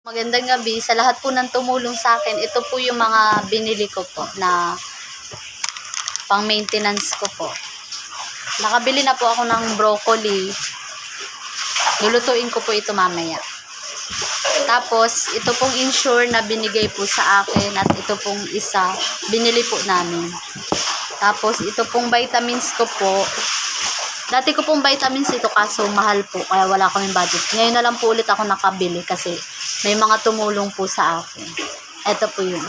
Magandang gabi sa lahat po ng tumulong sa akin. Ito po yung mga binili ko po na pang maintenance ko po. Nakabili na po ako ng broccoli. Lulutuin ko po ito mamaya. Tapos, ito pong insure na binigay po sa akin at ito pong isa binili po namin. Tapos, ito pong vitamins ko po. Dati ko pong vitamins ito kaso mahal po kaya wala kaming budget. Ngayon na lang po ulit ako nakabili kasi may mga tumulong po sa akin. Ito po yun.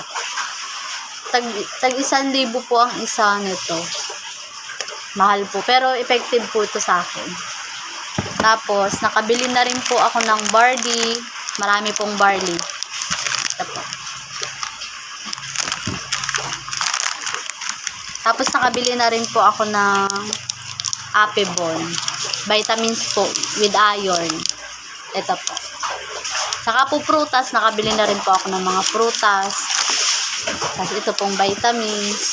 Tag 1,000 po ang isa nito. Mahal po pero effective po ito sa akin. Tapos nakabili na rin po ako ng barley. Marami pong barley. Ito po. Tapos nakabili na rin po ako ng Apebon. Vitamins po with iron. Ito po. Saka po prutas. Nakabili na rin po ako ng mga prutas. Tapos ito pong vitamins.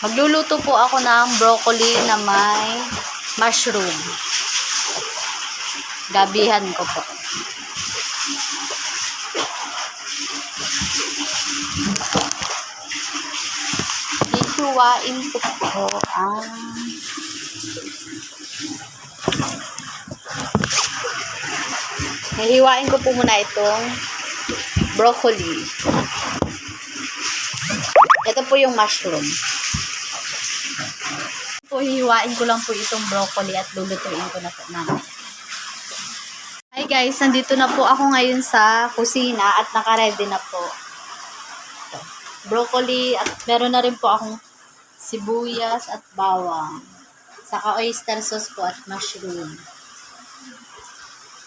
Magluluto po ako ng broccoli na may mushroom. Gabihan ko po. Hihiwain ko po ang hihiwain ko po muna itong broccoli. Ito po yung mushroom. Hihiwain ko lang po itong broccoli at lulutuin ko na po namin. Hi guys, nandito na po ako ngayon sa kusina at naka-ready na po. Broccoli at meron na rin po akong sibuyas at bawang. Saka oyster sauce po at mushroom.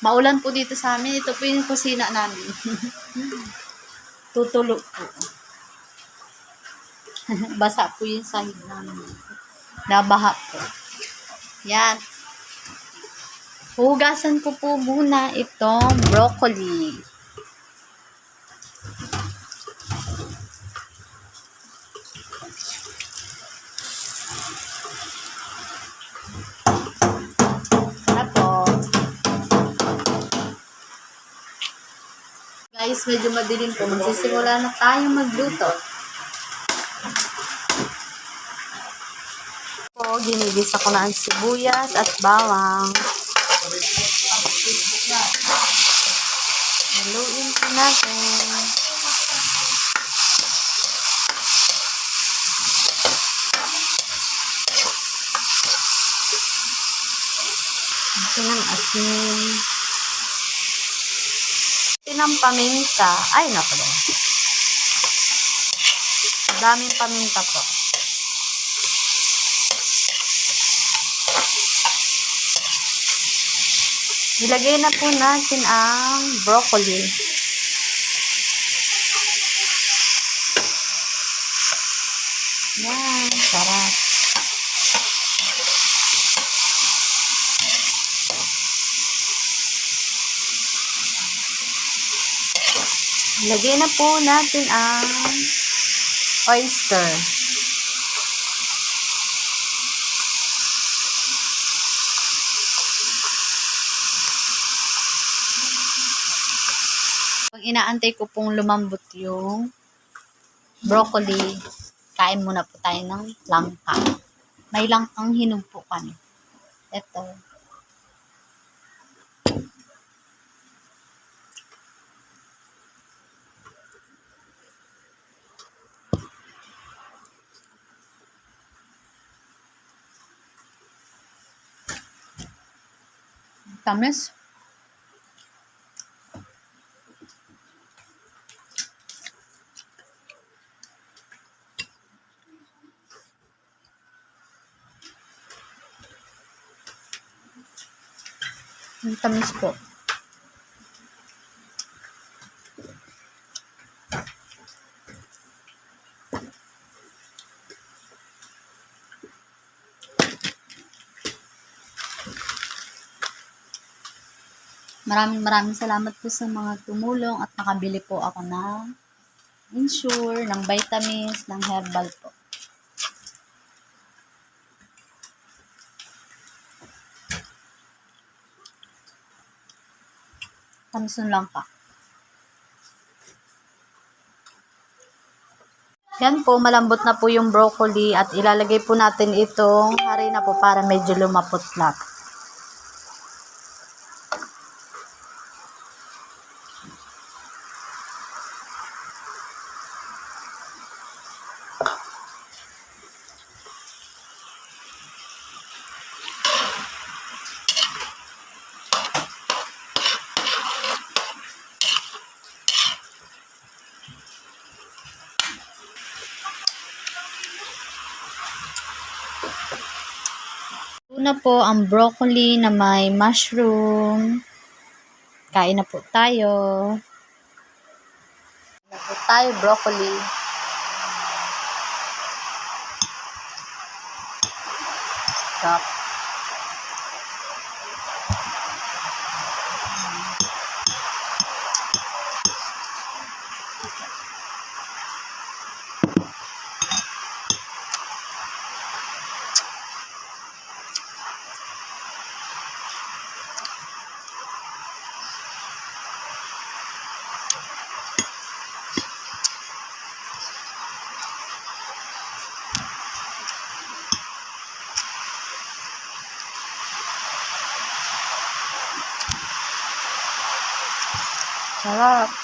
Maulan po dito sa amin. Ito po yung kusina namin. Tutulog po. Basa po yung sahig namin. Nabaha po. Yan. Hugasan ko po muna itong broccoli. Guys, medyo madilim po. Magsisimula na tayong magluto. Po, ginigisa ko na ang sibuyas at bawang. Haluin po natin. Ito ng asin. Ng paminta. Ay, naku. Daming paminta po. Ilagay na po natin ang broccoli. Yan, sarap. Lagay na po natin ang oyster. Pag inaantay ko pong lumambot yung broccoli, kain muna po tayo ng langka. May langkang hinumpukan. Ito. Tamis. Ang tamis po. Maraming salamat po sa mga tumulong at nakabili po ako ng insure, ng vitamins, ng herbal po. Kamsun lang pa. Yan po, malambot na po yung broccoli at ilalagay po natin itong harina po para medyo lumapot lang. Una po ang broccoli na may mushroom. Kain na po tayo. Kain na po tayo, broccoli. Stop. Sarap.